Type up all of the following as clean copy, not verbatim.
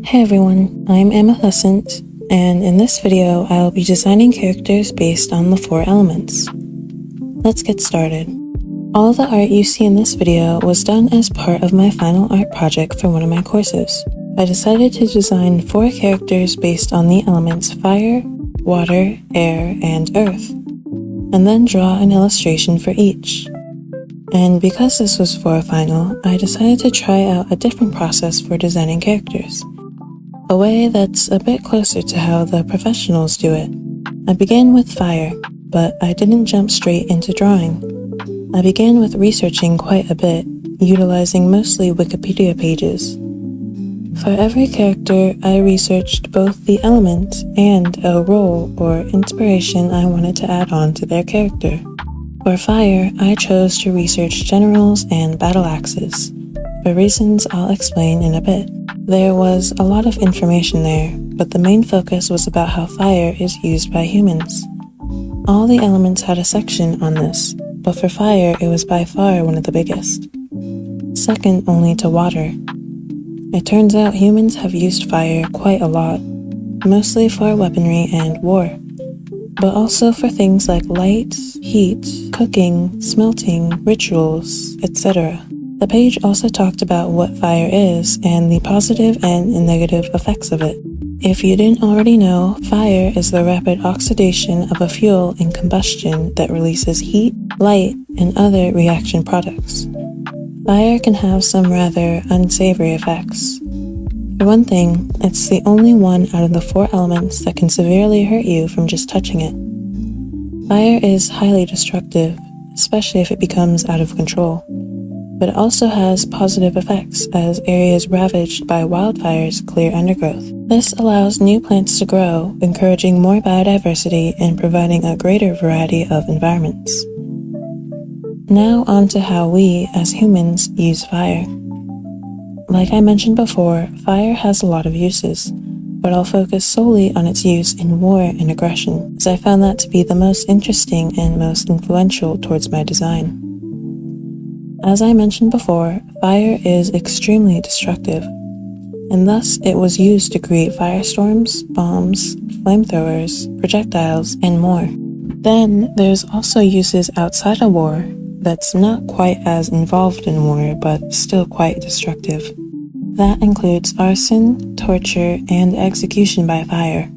Hey everyone, I'm Amethyst, and in this video I'll be designing characters based on the 4 elements. Let's get started. All the art you see in this video was done as part of my final art project for one of my courses. I decided to design 4 characters based on the elements fire, water, air, and earth, and then draw an illustration for each. And because this was for a final, I decided to try out a different process for designing characters. A way that's a bit closer to how the professionals do it. I began with fire, but I didn't jump straight into drawing. I began with researching quite a bit, utilizing mostly Wikipedia pages. For every character, I researched both the element and a role or inspiration I wanted to add on to their character. For fire, I chose to research generals and battle axes, for reasons I'll explain in a bit. There was a lot of information there, but the main focus was about how fire is used by humans. All the elements had a section on this, but for fire it was by far one of the biggest. Second only to water. It turns out humans have used fire quite a lot, mostly for weaponry and war, but also for things like light, heat, cooking, smelting, rituals, etc. The page also talked about what fire is and the positive and negative effects of it. If you didn't already know, fire is the rapid oxidation of a fuel in combustion that releases heat, light, and other reaction products. Fire can have some rather unsavory effects. For one thing, it's the only one out of the 4 elements that can severely hurt you from just touching it. Fire is highly destructive, especially if it becomes out of control. But it also has positive effects as areas ravaged by wildfires clear undergrowth. This allows new plants to grow, encouraging more biodiversity and providing a greater variety of environments. Now on to how we, as humans, use fire. Like I mentioned before, fire has a lot of uses, but I'll focus solely on its use in war and aggression, as I found that to be the most interesting and most influential towards my design. As I mentioned before, fire is extremely destructive, and thus it was used to create firestorms, bombs, flamethrowers, projectiles, and more. Then there's also uses outside of war that's not quite as involved in war, but still quite destructive. That includes arson, torture, and execution by fire.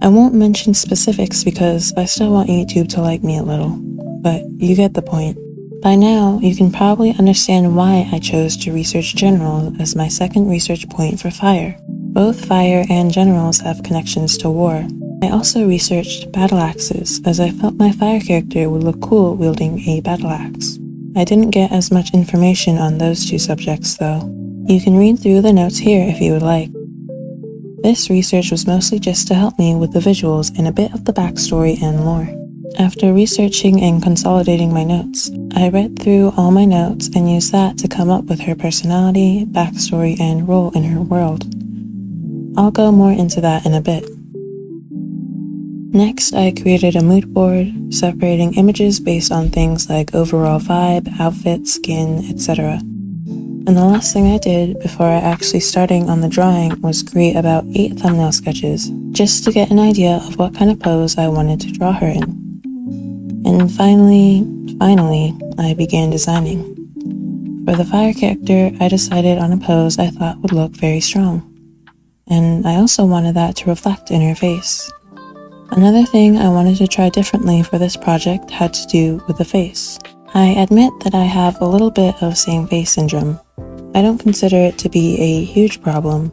I won't mention specifics because I still want YouTube to like me a little, but you get the point. By now, you can probably understand why I chose to research generals as my second research point for fire. Both fire and generals have connections to war. I also researched battle axes, as I felt my fire character would look cool wielding a battle axe. I didn't get as much information on those 2 subjects though. You can read through the notes here if you would like. This research was mostly just to help me with the visuals and a bit of the backstory and lore. After researching and consolidating my notes, I read through all my notes and used that to come up with her personality, backstory, and role in her world. I'll go more into that in a bit. Next, I created a mood board, separating images based on things like overall vibe, outfit, skin, etc. And the last thing I did before I actually starting on the drawing was create about 8 thumbnail sketches, just to get an idea of what kind of pose I wanted to draw her in. And finally, I began designing. For the fire character, I decided on a pose I thought would look very strong. And I also wanted that to reflect in her face. Another thing I wanted to try differently for this project had to do with the face. I admit that I have a little bit of same face syndrome. I don't consider it to be a huge problem,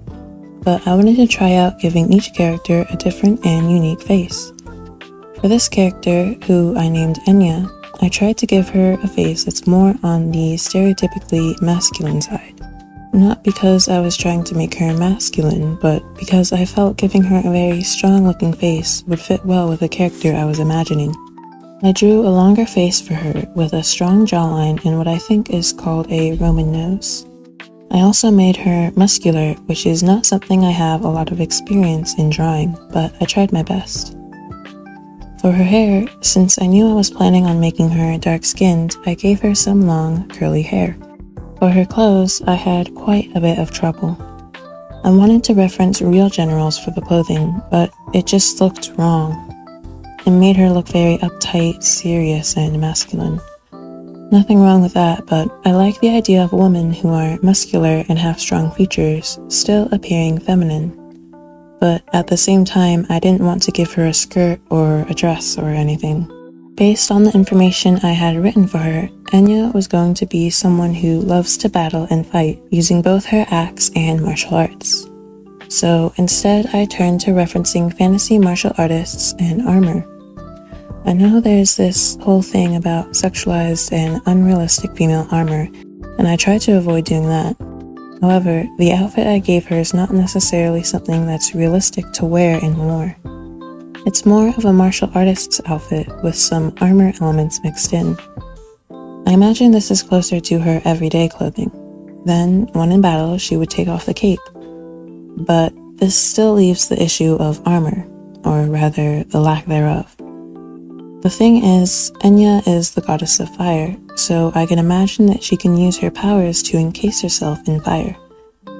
but I wanted to try out giving each character a different and unique face. For this character, who I named Enya, I tried to give her a face that's more on the stereotypically masculine side. Not because I was trying to make her masculine, but because I felt giving her a very strong-looking face would fit well with the character I was imagining. I drew a longer face for her with a strong jawline and what I think is called a Roman nose. I also made her muscular, which is not something I have a lot of experience in drawing, but I tried my best. For her hair, since I knew I was planning on making her dark-skinned, I gave her some long, curly hair. For her clothes, I had quite a bit of trouble. I wanted to reference real generals for the clothing, but it just looked wrong. It made her look very uptight, serious, and masculine. Nothing wrong with that, but I like the idea of women who are muscular and have strong features, still appearing feminine. But at the same time, I didn't want to give her a skirt or a dress or anything. Based on the information I had written for her, Enya was going to be someone who loves to battle and fight, using both her axe and martial arts. So instead, I turned to referencing fantasy martial artists and armor. I know there's this whole thing about sexualized and unrealistic female armor, and I try to avoid doing that. However, the outfit I gave her is not necessarily something that's realistic to wear in war. It's more of a martial artist's outfit with some armor elements mixed in. I imagine this is closer to her everyday clothing. Then, when in battle, she would take off the cape. But this still leaves the issue of armor, or rather, the lack thereof. The thing is, Enya is the goddess of fire, so I can imagine that she can use her powers to encase herself in fire,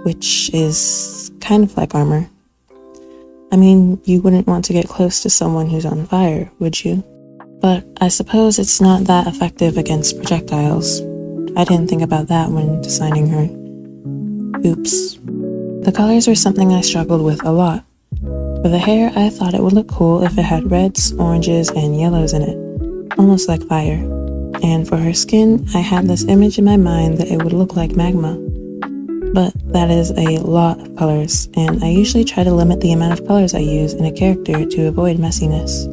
which is kind of like armor. I mean, you wouldn't want to get close to someone who's on fire, would you? But I suppose it's not that effective against projectiles. I didn't think about that when designing her. Oops. The colors were something I struggled with a lot. For the hair, I thought it would look cool if it had reds, oranges, and yellows in it, almost like fire. And for her skin, I had this image in my mind that it would look like magma. But that is a lot of colors, and I usually try to limit the amount of colors I use in a character to avoid messiness.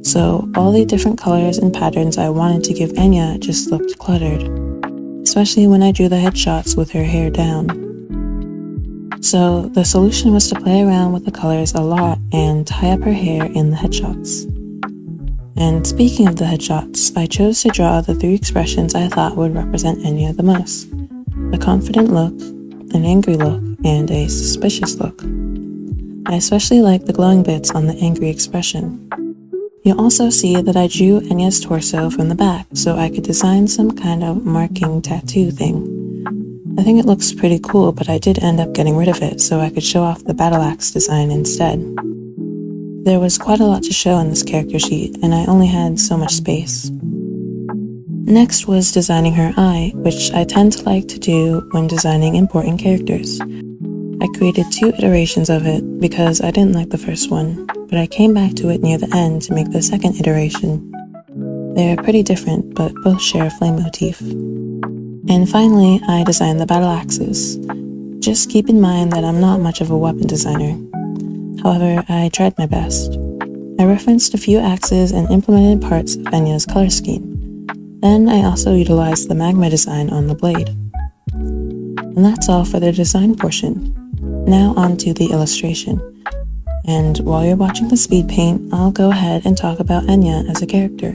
So all the different colors and patterns I wanted to give Enya just looked cluttered, especially when I drew the headshots with her hair down. So the solution was to play around with the colors a lot and tie up her hair in the headshots. And speaking of the headshots, I chose to draw the 3 expressions I thought would represent Enya the most. A confident look, an angry look, and a suspicious look. I especially like the glowing bits on the angry expression. You'll also see that I drew Enya's torso from the back so I could design some kind of marking tattoo thing. I think it looks pretty cool, but I did end up getting rid of it so I could show off the battle axe design instead. There was quite a lot to show in this character sheet, and I only had so much space. Next was designing her eye, which I tend to like to do when designing important characters. I created 2 iterations of it because I didn't like the first one, but I came back to it near the end to make the second iteration. They're pretty different, but both share a flame motif. And finally, I designed the battle axes. Just keep in mind that I'm not much of a weapon designer. However, I tried my best. I referenced a few axes and implemented parts of Enya's color scheme. Then I also utilized the magma design on the blade. And that's all for the design portion. Now on to the illustration. And while you're watching the speed paint, I'll go ahead and talk about Enya as a character.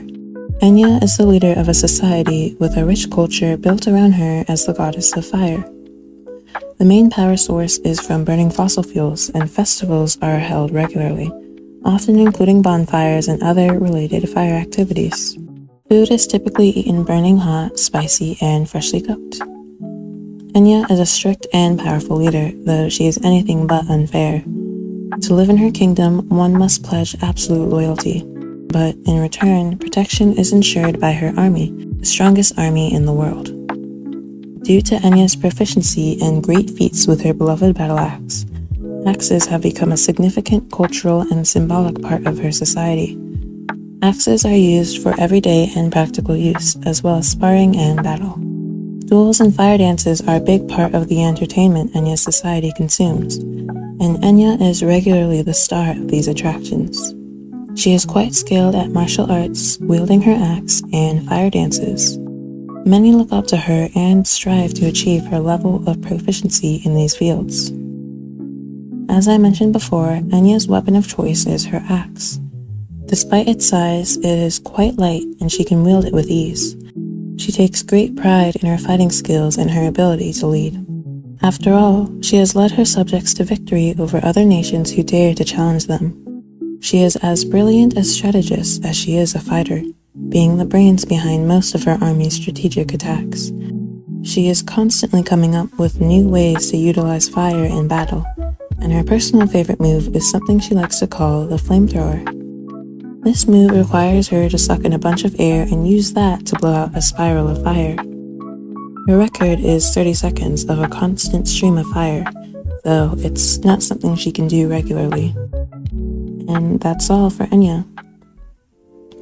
Enya is the leader of a society with a rich culture built around her as the goddess of fire. The main power source is from burning fossil fuels, and festivals are held regularly, often including bonfires and other related fire activities. Food is typically eaten burning hot, spicy, and freshly cooked. Enya is a strict and powerful leader, though she is anything but unfair. To live in her kingdom, one must pledge absolute loyalty, but in return, protection is ensured by her army, the strongest army in the world. Due to Enya's proficiency and great feats with her beloved battle axe, axes have become a significant cultural and symbolic part of her society. Axes are used for everyday and practical use, as well as sparring and battle. Duels and fire dances are a big part of the entertainment Enya's society consumes, and Enya is regularly the star of these attractions. She is quite skilled at martial arts, wielding her axe, and fire dances. Many look up to her and strive to achieve her level of proficiency in these fields. As I mentioned before, Enya's weapon of choice is her axe. Despite its size, it is quite light and she can wield it with ease. She takes great pride in her fighting skills and her ability to lead. After all, she has led her subjects to victory over other nations who dare to challenge them. She is as brilliant a strategist as she is a fighter, being the brains behind most of her army's strategic attacks. She is constantly coming up with new ways to utilize fire in battle, and her personal favorite move is something she likes to call the flamethrower. This move requires her to suck in a bunch of air and use that to blow out a spiral of fire. Her record is 30 seconds of a constant stream of fire, though it's not something she can do regularly. And that's all for Enya.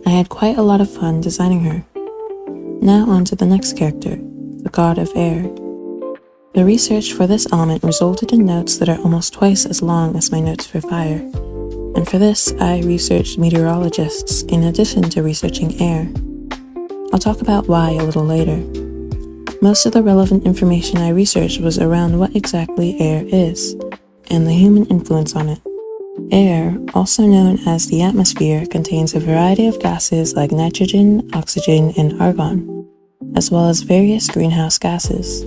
I had quite a lot of fun designing her. Now on to the next character, the God of Air. The research for this element resulted in notes that are almost twice as long as my notes for fire. And for this, I researched meteorologists in addition to researching air. I'll talk about why a little later. Most of the relevant information I researched was around what exactly air is, and the human influence on it. Air, also known as the atmosphere, contains a variety of gases like nitrogen, oxygen, and argon, as well as various greenhouse gases.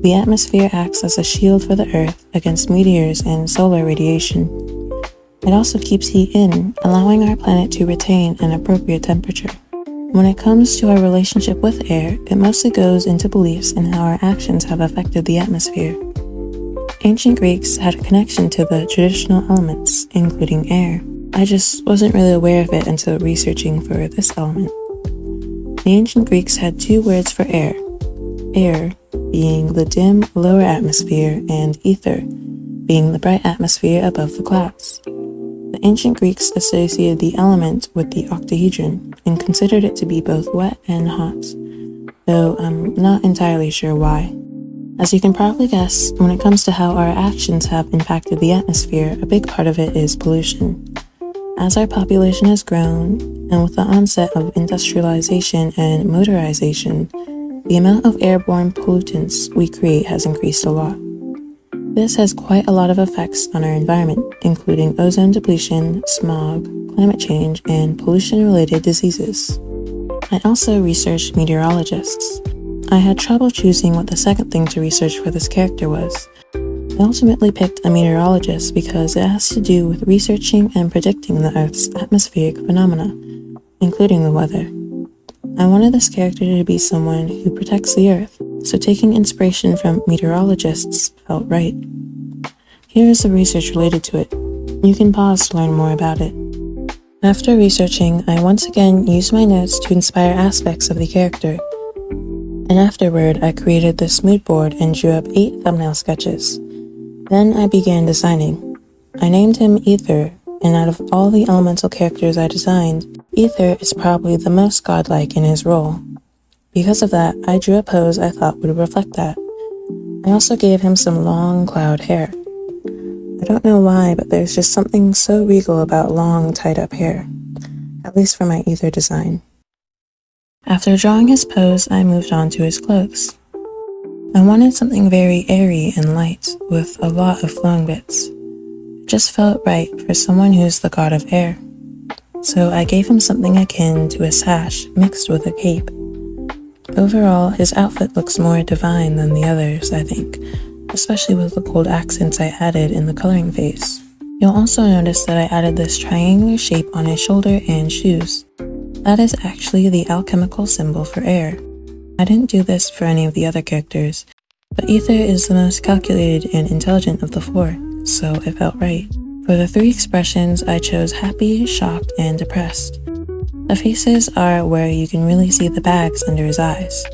The atmosphere acts as a shield for the Earth against meteors and solar radiation. It also keeps heat in, allowing our planet to retain an appropriate temperature. When it comes to our relationship with air, it mostly goes into beliefs in how our actions have affected the atmosphere. Ancient Greeks had a connection to the traditional elements, including air. I just wasn't really aware of it until researching for this element. The ancient Greeks had two words for air. Air being the dim, lower atmosphere, and ether being the bright atmosphere above the clouds. The ancient Greeks associated the element with the octahedron and considered it to be both wet and hot, though I'm not entirely sure why. As you can probably guess, when it comes to how our actions have impacted the atmosphere, a big part of it is pollution. As our population has grown, and with the onset of industrialization and motorization, the amount of airborne pollutants we create has increased a lot. This has quite a lot of effects on our environment, including ozone depletion, smog, climate change, and pollution-related diseases. I also researched meteorologists. I had trouble choosing what the second thing to research for this character was. I ultimately picked a meteorologist because it has to do with researching and predicting the Earth's atmospheric phenomena, including the weather. I wanted this character to be someone who protects the Earth, so taking inspiration from meteorologists felt right. Here is the research related to it. You can pause to learn more about it. After researching, I once again used my notes to inspire aspects of the character. And afterward, I created this mood board and drew up 8 thumbnail sketches. Then I began designing. I named him Ether, and out of all the elemental characters I designed, Ether is probably the most godlike in his role. Because of that, I drew a pose I thought would reflect that. I also gave him some long cloud hair. I don't know why, but there's just something so regal about long, tied-up hair, at least for my Ether design. After drawing his pose, I moved on to his clothes. I wanted something very airy and light, with a lot of flowing bits. It just felt right for someone who's the god of air. So I gave him something akin to a sash mixed with a cape. Overall, his outfit looks more divine than the others, I think, especially with the gold accents I added in the coloring phase. You'll also notice that I added this triangular shape on his shoulder and shoes. That is actually the alchemical symbol for air. I didn't do this for any of the other characters, but Ether is the most calculated and intelligent of the 4, so it felt right. For the 3 expressions, I chose happy, shocked, and depressed. The faces are where you can really see the bags under his eyes.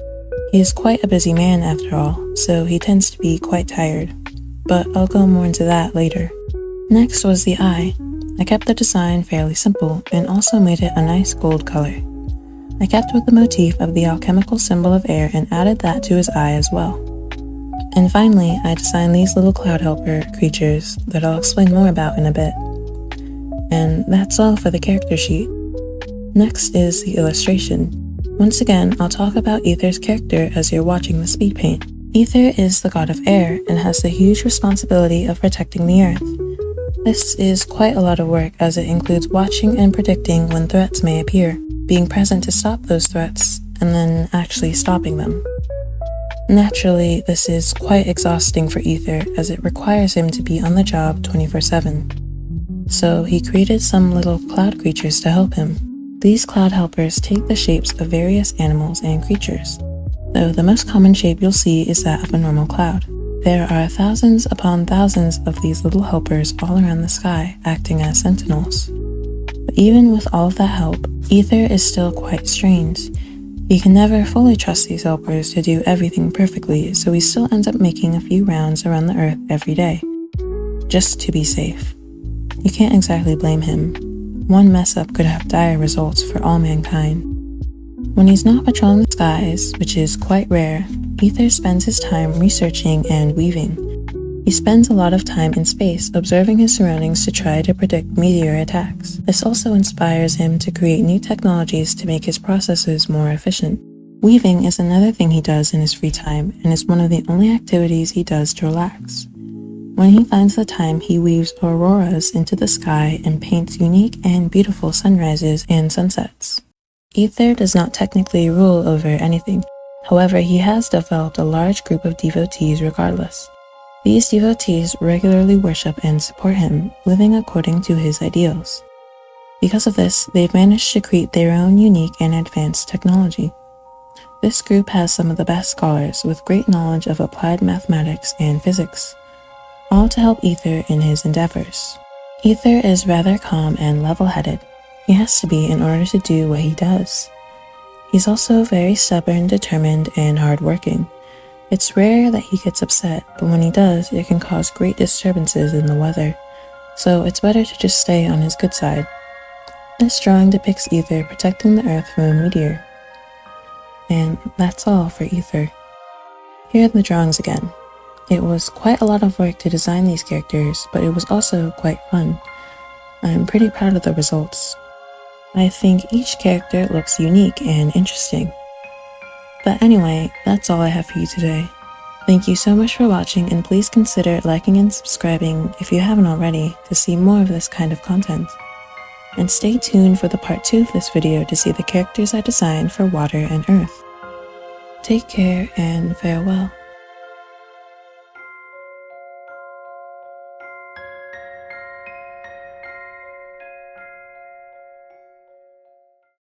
He is quite a busy man after all, so he tends to be quite tired, but I'll go more into that later. Next was the eye. I kept the design fairly simple and also made it a nice gold color. I kept with the motif of the alchemical symbol of air and added that to his eye as well. And finally, I designed these little cloud helper creatures that I'll explain more about in a bit. And that's all for the character sheet. Next is the illustration. Once again, I'll talk about Ether's character as you're watching the speed paint. Ether is the god of air and has the huge responsibility of protecting the Earth. This is quite a lot of work as it includes watching and predicting when threats may appear, being present to stop those threats, and then actually stopping them. Naturally, this is quite exhausting for Ether as it requires him to be on the job 24/7. So he created some little cloud creatures to help him. These cloud helpers take the shapes of various animals and creatures. though the most common shape you'll see is that of a normal cloud. There are thousands upon thousands of these little helpers all around the sky, acting as sentinels. But even with all of that help, Ether is still quite strange. He can never fully trust these helpers to do everything perfectly, so he still ends up making a few rounds around the Earth every day, just to be safe. You can't exactly blame him. One mess-up could have dire results for all mankind. When he's not patrolling the skies, which is quite rare, Ether spends his time researching and weaving. He spends a lot of time in space observing his surroundings to try to predict meteor attacks. This also inspires him to create new technologies to make his processes more efficient. Weaving is another thing he does in his free time and is one of the only activities he does to relax. When he finds the time, he weaves auroras into the sky and paints unique and beautiful sunrises and sunsets. Ether does not technically rule over anything. However, he has developed a large group of devotees regardless. These devotees regularly worship and support him, living according to his ideals. Because of this, they've managed to create their own unique and advanced technology. This group has some of the best scholars with great knowledge of applied mathematics and physics, all to help Ether in his endeavors. Ether is rather calm and level-headed. He has to be in order to do what he does. He's also very stubborn, determined, and hardworking. It's rare that he gets upset, but when he does, it can cause great disturbances in the weather, so it's better to just stay on his good side. This drawing depicts Ether protecting the Earth from a meteor. And that's all for Ether. Here are the drawings again. It was quite a lot of work to design these characters, but it was also quite fun. I'm pretty proud of the results. I think each character looks unique and interesting. But anyway, that's all I have for you today. Thank you so much for watching, and please consider liking and subscribing if you haven't already to see more of this kind of content. And stay tuned for the part 2 of this video to see the characters I designed for Water and Earth. Take care and farewell.